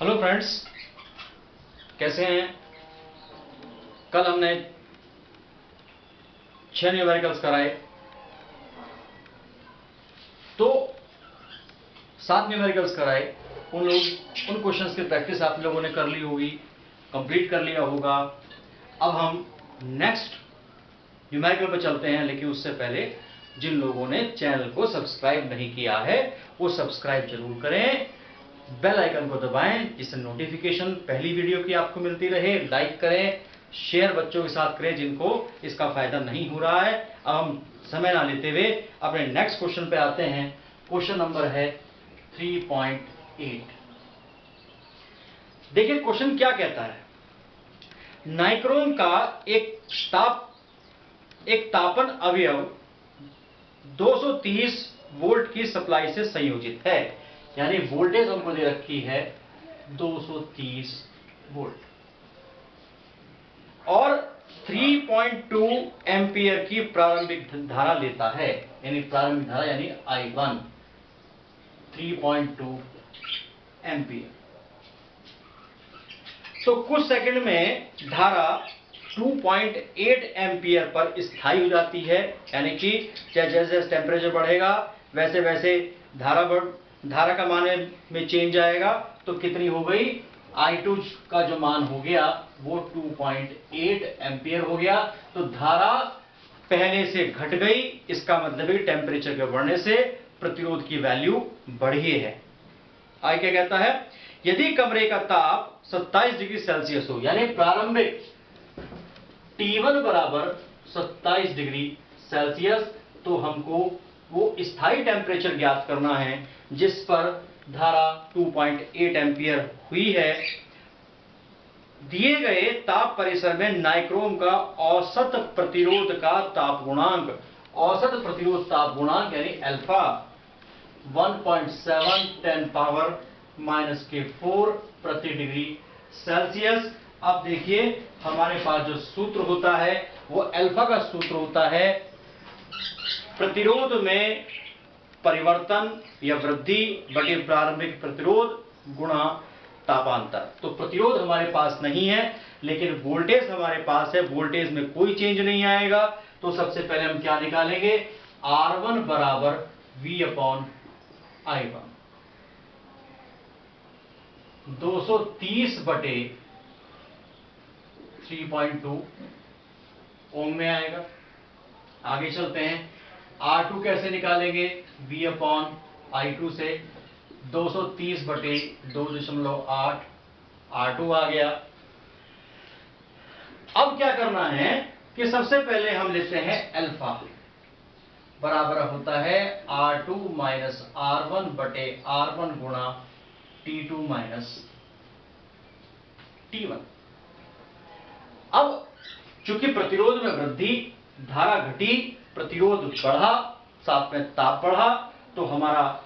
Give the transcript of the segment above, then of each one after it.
Hello friends, कैसे हैं। कल हमने 6 न्यूमेरिकल्स कराए, तो 7 न्यूमेरिकल्स कराए। उन क्वेश्चंस की प्रैक्टिस आप लोगों ने कर ली होगी, कंप्लीट कर लिया होगा। अब हम नेक्स्ट न्यूमेरिकल पर चलते हैं, लेकिन उससे पहले जिन लोगों ने चैनल को सब्सक्राइब नहीं किया है वो सब्सक्राइब जरूर करें, बेल आइकन को दबाएं जिससे नोटिफिकेशन पहली वीडियो की आपको मिलती रहे। लाइक करें, शेयर बच्चों के साथ करें जिनको इसका फायदा नहीं हो रहा है। अब हम समय ना लेते हुए अपने नेक्स्ट क्वेश्चन पे आते हैं। क्वेश्चन नंबर है 3.8। देखिए क्वेश्चन क्या कहता है। नाइक्रोम का एक तापन अवयव 230 वोल्ट की सप्लाई से संयोजित है, यानी वोल्टेज हमको दे रखी है 230 वोल्ट, और 3.2 एम्पियर की प्रारंभिक धारा लेता है, यानी प्रारंभिक धारा यानी I1 3.2 एम्पियर। तो कुछ सेकंड में धारा 2.8 एम्पियर पर स्थायी हो जाती है, यानी कि जैसे जैसे टेम्परेचर बढ़ेगा वैसे वैसे धारा का मान में चेंज आएगा। तो कितनी हो गई, I2 का जो मान हो गया वो 2.8 एम्पियर हो गया। तो धारा पहले से घट गई, इसका मतलब है टेम्परेचर के बढ़ने से प्रतिरोध की वैल्यू बढ़ी है। आगे क्या कहता है, यदि कमरे का ताप 27 डिग्री सेल्सियस हो, यानी प्रारंभिक T1 बराबर 27 डिग्री सेल्सियस, तो हमको वो स्थायी टेम्परेचर ज्ञात करना है जिस पर धारा 2.8 एम्पियर हुई है। दिए गए ताप परिसर में नाइक्रोम का औसत प्रतिरोध का ताप गुणांक, औसत प्रतिरोध ताप गुणांक यानी अल्फा 1.7 10⁻⁴ प्रति डिग्री सेल्सियस। अब देखिए हमारे पास जो सूत्र होता है वो अल्फा का सूत्र होता है प्रतिरोध में परिवर्तन या वृद्धि बटे प्रारंभिक प्रतिरोध गुणा तापांतर। तो प्रतिरोध हमारे पास नहीं है लेकिन वोल्टेज हमारे पास है, वोल्टेज में कोई चेंज नहीं आएगा। तो सबसे पहले हम क्या निकालेंगे, R1 बराबर V/I1 230 बटे 3.2 ओम में आएगा। आगे चलते हैं, R2 कैसे निकालेंगे, V/I2 से 230 बटे 2.8 R2 आ गया। अब क्या करना है कि सबसे पहले हम लेते हैं अल्फा बराबर होता है R2 माइनस R1 बटे R1 गुणा T2 माइनस T1। अब चूंकि प्रतिरोध में वृद्धि, धारा घटी, प्रतिरोध बढ़ा, साथ में ताप बढ़ा, तो हमारा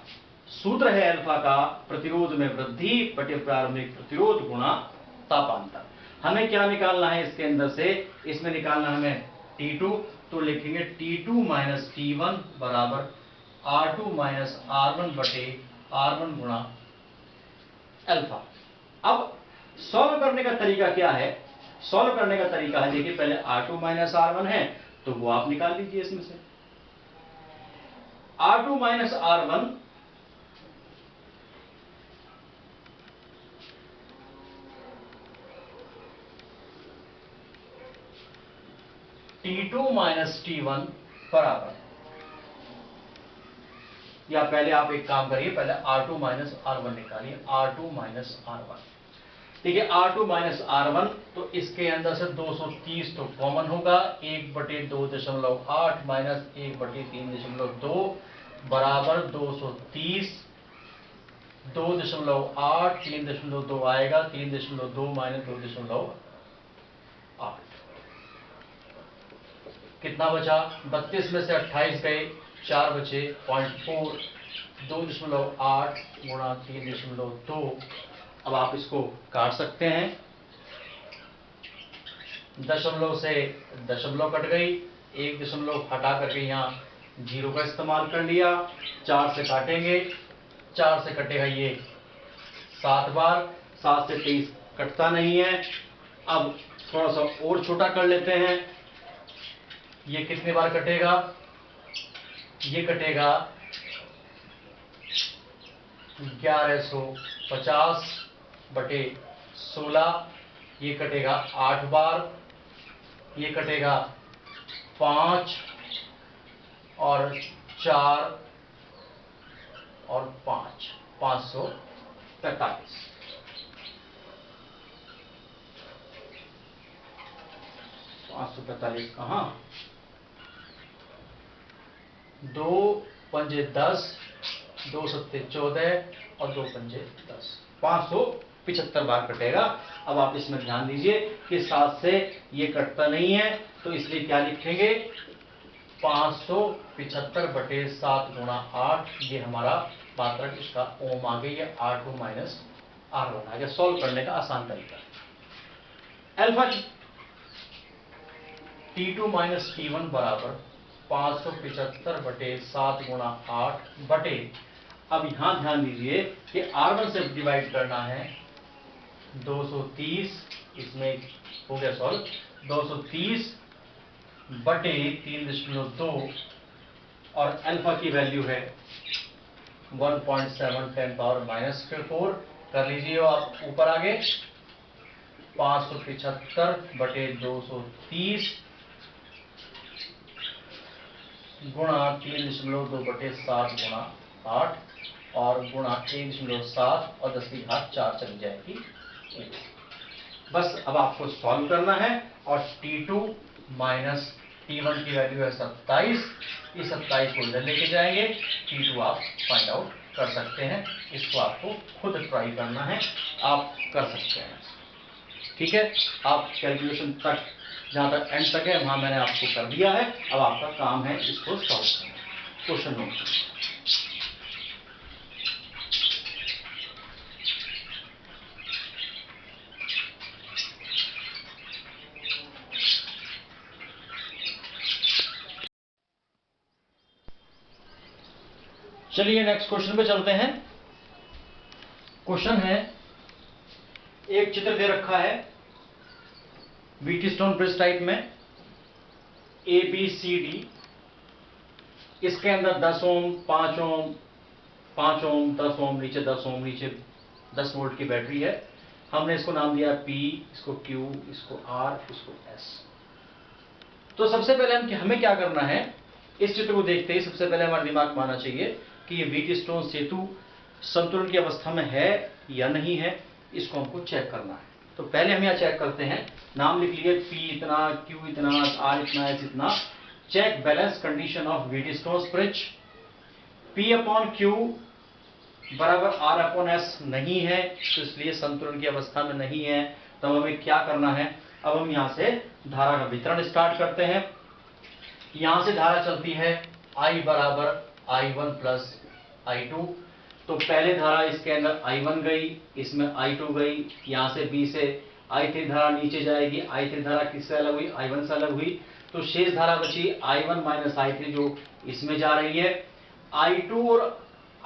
सूत्र है अल्फा का प्रतिरोध में वृद्धि बटे प्रारंभिक प्रतिरोध गुणा तापांतर। हमें क्या निकालना है इसके अंदर से, इसमें निकालना हमें T2, तो लिखेंगे T2 माइनस T1 बराबर R2 माइनस R1 बटे R1 गुणा अल्फा। अब सॉल्व करने का तरीका क्या है, सॉल्व करने का तरीका है, देखिए पहले R2 माइनस R1 है तो वो आप निकाल लीजिए। इसमें से R2 minus R1 T2 minus T1 बराबर, या पहले आप एक काम करिए, पहले R2 माइनस R1 निकालिए, R2 माइनस R1। देखिए R2 माइनस R1, तो इसके अंदर से 230 तो कॉमन होगा, 1/2.8 माइनस 1/3.2 बराबर 230, 2.8 3.2 आएगा, 3.2 माइनस 2.8 कितना बचा, 32 में से 28 गए, 4 बचे, 0.4, 2.8 गुणा 3.2। अब आप इसको काट सकते हैं, दशमलव से दशमलव कट गई, 1 दशमलव हटा करके यहाँ 0 का इस्तेमाल कर लिया। 4 से काटेंगे, 4 से कटेगा ये 7 बार, 7 से 23 कटता नहीं है। अब थोड़ा सा और छोटा कर लेते हैं। ये कितने बार कटेगा? ये कटेगा 1150 बटे 16। ये कटेगा 8 बार। ये कटेगा 5 और 4 और 5, 545। 545 कहाँ? 2 पंजे 10, 2 सत्ते 14 और 2 पंजे 10, 575 बार कटेगा। अब आप इसमें ध्यान दीजिए कि 7 से ये कटता नहीं है, तो इसलिए क्या लिखेंगे? 575 बटे 7 गुणा 8, ये हमारा मात्रक इसका ओम आ गई है। R2 माइनस R1 आ गया। सॉल्व करने का आसान तरीका। अल्फा T2 माइनस T1 बराबर 575 बटे 7 गुणा 8 बटे, अब यहां ध्यान दीजिए कि R1 से डिवाइड करना है 230, इसमें हो गया सॉल्व, 230 बटे 3.2 और अल्फा की वैल्यू है 1.7 10⁻⁴ कर लीजिए आप ऊपर आगे। 575 बटे 230 गुणा 3.2 बटे 7 गुणा 8 और गुणा 1.7 और 10 की घात 4 चली जाएगी। बस अब आपको सॉल्व करना है और T2 माइनस T1 की वैल्यू है 27। इस 27 को इधर लेके जाएंगे, T2 आप फाइंड आउट कर सकते हैं। इसको आपको खुद ट्राई करना है, आप कर सकते हैं। ठीक है, आप कैलकुलेशन तक जहां तक एंड तक है वहां मैंने आपको कर दिया है। अब आपका काम है इसको सॉल्व करना। क्वेश्चन नोट चलिए नेक्स्ट क्वेश्चन पे चलते हैं। क्वेश्चन है, एक चित्र दे रखा है व्हीटस्टोन ब्रिज टाइप में ABCD। इसके अंदर 10 ओम, 5 ओम, 5 ओम, 10 ओम, नीचे 10 ओम, नीचे 10 वोल्ट की बैटरी है। हमने इसको नाम दिया P, इसको Q, इसको R, इसको S। तो सबसे पहले हमें क्या करना है, इस चित्र को देखते ही सबसे पहले हमारे दिमाग में आना चाहिए कि ये व्हीटस्टोन सेतु संतुलन की अवस्था में है या नहीं है, इसको हमको चेक करना है। तो पहले हम यहाँ चेक करते हैं। नाम लिख लिए P इतना, Q इतना, R इतना, S इतना। Check balance condition of Wheatstone bridge. P upon Q बराबर R अपॉन S नहीं है, तो इसलिए संतुलन की अवस्था में नहीं है। तो हमें क्या करना है, अब हम यहाँ से धारा का वितरण स्टार्ट करते हैं। यहां से धारा चलती है I बराबर I1 प्लस I2। तो पहले धारा इसके अंदर I1 गई, इसमें I2 गई, यहां से B से I3 धारा नीचे जाएगी। I3 धारा किससे अलग हुई? I1 से अलग हुई। तो शेष धारा बची I1 माइनस I3 जो इसमें जा रही है। I2 और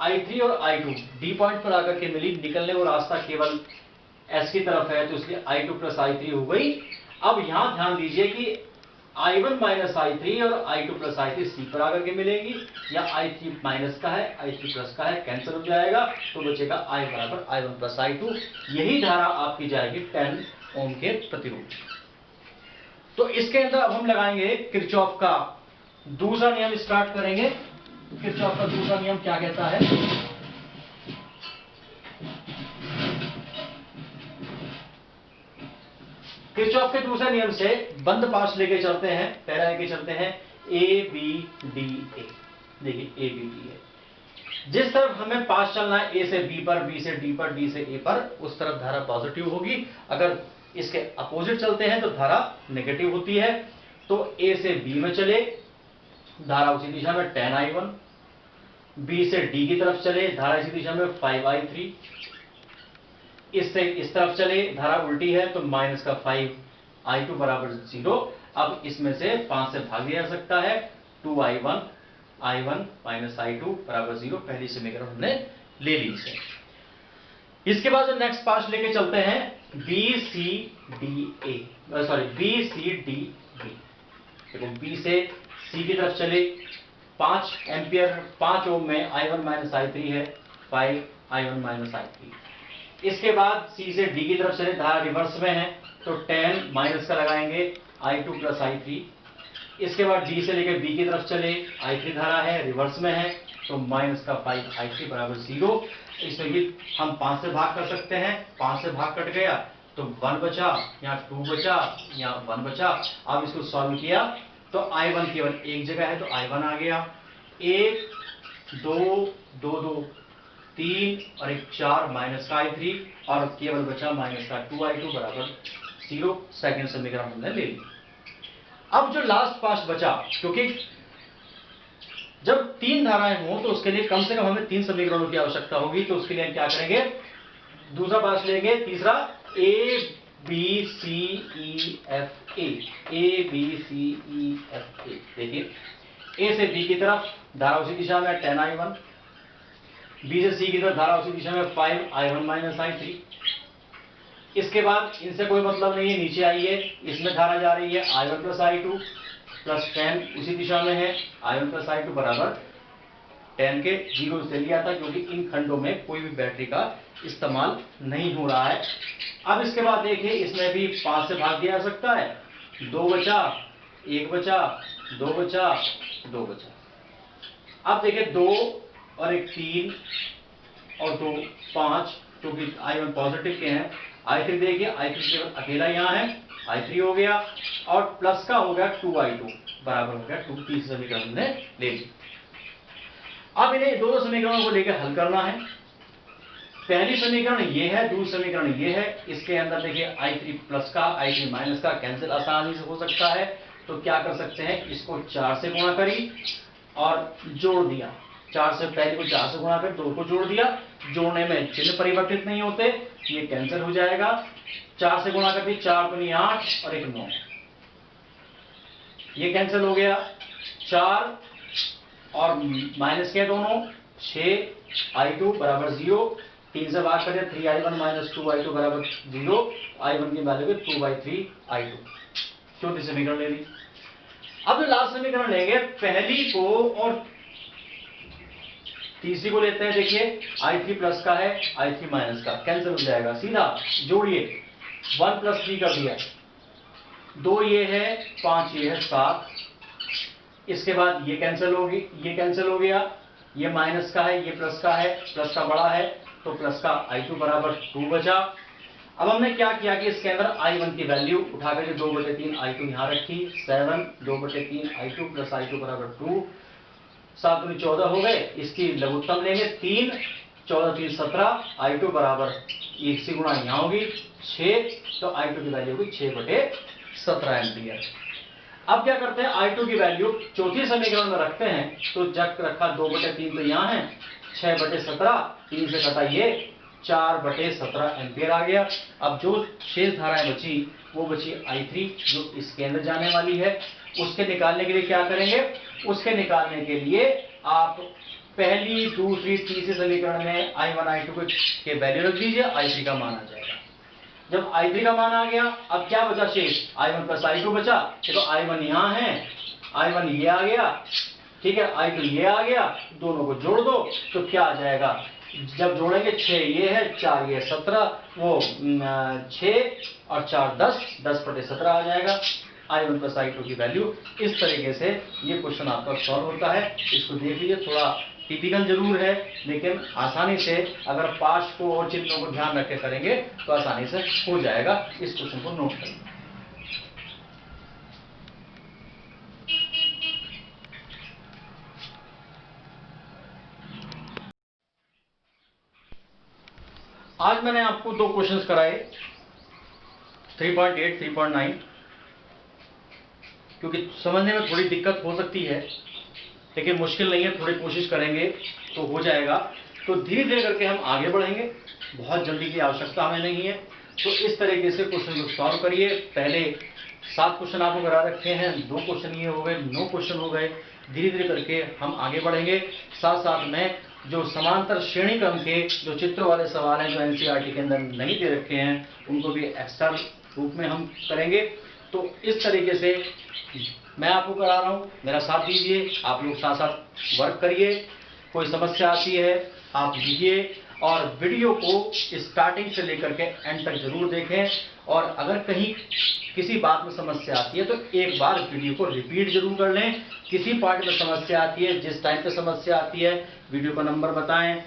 I3 और I2 D पॉइंट पर आकर के मिली, निकलने को रास्ता केवल S की तरफ है, तो इसलिए I2 प्लस I3 हो गई। अब यहां ध्यान दीजिए कि I1 माइनस I3 और I2 प्लस I3 C पर आकर के मिलेंगी, या I3 माइनस का है, I3 प्लस का है, कैंसिल हो जाएगा, तो बचेगा I बराबर I1 प्लस I2। यही धारा आपकी जाएगी 10 ओम के प्रतिरूप। तो इसके अंदर अब हम लगाएंगे किरचॉफ का दूसरा नियम, स्टार्ट करेंगे। किरचॉफ का दूसरा नियम क्या कहता है? किरचॉफ के दूसरे नियम से बंद पाश लेके चलते हैं। पहला लेके चलते हैं ABDA। देखिए ABDA, जिस तरफ हमें पास चलना है A से B पर, B से D पर, D से A पर, उस तरफ धारा पॉजिटिव होगी। अगर इसके अपोजिट चलते हैं तो धारा नेगेटिव होती है। तो A से B में चले, धारा उसी दिशा में 10I1। B से D की तरफ चले, धारा इसी दिशा में 5I3। इससे इस तरफ चले, धारा उल्टी है, तो माइनस का 5I2 बराबर 0। अब इसमें से 5 से भाग दिया जा सकता है, 2I1, I1 माइनस I2 बराबर 0। पहली समीकरण हमने ले ली इसे। इसके बाद जो नेक्स्ट पार्ट लेके चलते हैं B C D A, sorry B C D B. देखो बी से सी की तरफ चले 5 एम्पियर 5 ओम में I1 माइनस I3 है 5 I1 माइनस I3। इसके बाद सी से डी की तरफ चले, धारा रिवर्स में है तो 10 माइनस का लगाएंगे I2 प्लस I3। इसके बाद डी से लेकर बी की तरफ चले, I3 धारा है रिवर्स में है तो माइनस का 5 I3 बराबर 0। इसमें भी हम 5 से भाग कर सकते हैं, 5 से भाग कट गया तो 1 बचा, यहाँ 2 बचा, यहाँ 1 बचा। अब इसको सॉल्व किया तो I1 केवल एक जगह है तो I1 आ गया, 1 2 2 2 3 और 1 4 माइनस का I3 और केवल बचा माइनस का 2I2 बराबर 0। सेकेंड समीकरण हमने ले ली। अब जो लास्ट पार्ट बचा, क्योंकि जब 3 धाराएं हों तो उसके लिए कम से कम हमें 3 समीकरणों की आवश्यकता होगी, तो उसके लिए हम क्या करेंगे, दूसरा पार्ट लेंगे, तीसरा A B C E F A B C E F A. देखिए ए से बी की तरफ धारा उसी दिशा में 10 I1, बी से सी की तरफ धारा उसी दिशा में 5 I1 माइनस I3। इसके बाद इनसे कोई मतलब नहीं है, नीचे आइए, इसमें धारा जा रही है I1 प्लस I2 प्लस 10 उसी दिशा में है I1 प्लस I2 बराबर 10 के 0 से लिया था, क्योंकि इन खंडों में कोई भी बैटरी का इस्तेमाल नहीं हो रहा है। अब इसके बाद देखिए इसमें भी 5 से भाग दिया जा सकता है, 2 बचा, 1 बचा, 2 बचा, 2 बचा। अब देखिए 2 और 1 3 और 2 5, क्योंकि I1 पॉजिटिव के हैं। I3 देखिए I3 केवल अकेला यहाँ है, I3 हो गया और प्लस का हो गया 2I2 बराबर हो गया 2। तीसरे समीकरण हमने ले ली। अब इन्हें दोनों समीकरणों को लेकर हल करना है। पहली समीकरण ये है, दूसरी समीकरण ये है। इसके अंदर देखिए I3 प्लस का I3 माइनस का कैंसिल आसानी से हो सकता है, तो क्या कर सकते हैं, इसको 4 से गुणा करी और जोड़ दिया। 4 से पहले को 4 से गुणा कर 2 को जोड़ दिया, जोड़ने में चिन्ह परिवर्तित नहीं होते, ये कैंसिल हो जाएगा। 4 से गुणा करके 4 दूनी 8 और 1 9, ये कैंसिल हो गया। 4 और माइनस के दोनों 6 I2 बराबर 0, 3 से भाग करें 3I1 माइनस 2I2 बराबर 0, I1 की वैल्यू 2/3 I2। चौथी समीकरण ले ली। अब जो लास्ट समीकरण लेंगे, पहली को और तीसरी को लेते हैं। देखिए I3 प्लस का है, I3 माइनस का, कैंसिल हो जाएगा, सीधा जोड़िए, 1 प्लस 3 कर दिया, 2 ये है, 5 ये है, 7। इसके बाद ये कैंसिल होगी, ये कैंसिल हो गया, ये माइनस का है, ये प्लस का है, प्लस का बड़ा है तो प्लस का I2 बराबर 2 बचा। अब हमने क्या किया कि इसके अंदर I1 की वैल्यू उठाकर के 2/3 I2 यहां रखी, 7 2/3 I2 प्लस I2 बराबर 2, 7 दूनी 14 हो गए। इसकी लघुत्तम लेंगे 3, 14 3 17, I2 बराबर 1 से गुणा यहां होगी 6, तो I2 की वैल्यू होगी 6/17 एम्पियर। अब क्या करते हैं, I2 की वैल्यू चौथी समीकरण में रखते हैं, तो जब रखा 2/3 तो यहाँ है, 6/17, 3 से कटा ये 4/17 एम्पियर आ गया। अब जो शेष धाराएं बची वो बची I3 जो इसके अंदर जाने वाली है। उसके निकालने के लिए क्या करेंगे, उसके निकालने के लिए आप पहली दूसरी तीसरी समीकरण में I1 I2 के वैल्यू रख दीजिए, I3 का मान आ जाएगा। जब I3 का मान आ गया, अब क्या बचा शेष, I1 प्लस I2 बचा। तो I1 यहाँ है, I1 ये आ गया, ठीक है, I2 ये आ गया, दोनों को जोड़ दो तो क्या आ जाएगा, जब जोड़ेंगे 6 ये है, 4 ये 17, वो 6 और 4 10, 10/17 आ जाएगा। I1 प्लस I2 की वैल्यू इस तरीके से ये क्वेश्चन आपका सॉल्व होता है। इसको देख लीजिए, थोड़ा टिपिकल जरूर है, लेकिन आसानी से अगर पार्ट्स को और चिन्हों को ध्यान रख के करेंगे तो आसानी से हो जाएगा। इस क्वेश्चन को नोट करें। आज मैंने आपको 2 क्वेश्चंस कराए, 3.8 3.9, क्योंकि समझने में थोड़ी दिक्कत हो सकती है, लेकिन मुश्किल नहीं है, थोड़ी कोशिश करेंगे तो हो जाएगा। तो धीरे धीरे करके हम आगे बढ़ेंगे, बहुत जल्दी की आवश्यकता हमें नहीं है। तो इस तरीके से क्वेश्चन को सॉल्व करिए। पहले 7 क्वेश्चन आपको करा रखे हैं, 2 क्वेश्चन ये हो गए, 9 क्वेश्चन हो गए। धीरे धीरे करके हम आगे बढ़ेंगे। साथ साथ में जो समांतर श्रेणी क्रम के जो चित्रों वाले सवाल हैं जो एनसीईआरटी के अंदर नहीं दे रखे हैं उनको भी एक्स्ट्रा रूप में हम करेंगे। तो इस तरीके से मैं आपको करा रहा हूँ, मेरा साथ दीजिए, आप लोग साथ साथ वर्क करिए। कोई समस्या आती है आप लिखिए और वीडियो को स्टार्टिंग से लेकर के एंड तक जरूर देखें। और अगर कहीं किसी बात में समस्या आती है तो एक बार वीडियो को रिपीट जरूर कर लें। किसी पार्ट में समस्या आती है, जिस टाइम पे समस्या आती है वीडियो का नंबर बताएं,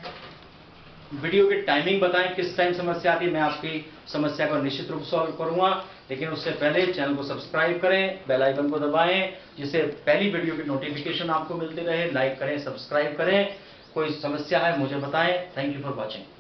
वीडियो की टाइमिंग बताएं, किस टाइम समस्या आती है, मैं आपकी समस्या को निश्चित रूप से सॉल्व करूंगा। लेकिन उससे पहले चैनल को सब्सक्राइब करें, बेल आइकन को दबाएं, जिससे पहली वीडियो की नोटिफिकेशन आपको मिलती रहे। लाइक करें, सब्सक्राइब करें। कोई समस्या है मुझे बताएं। Thank you for watching.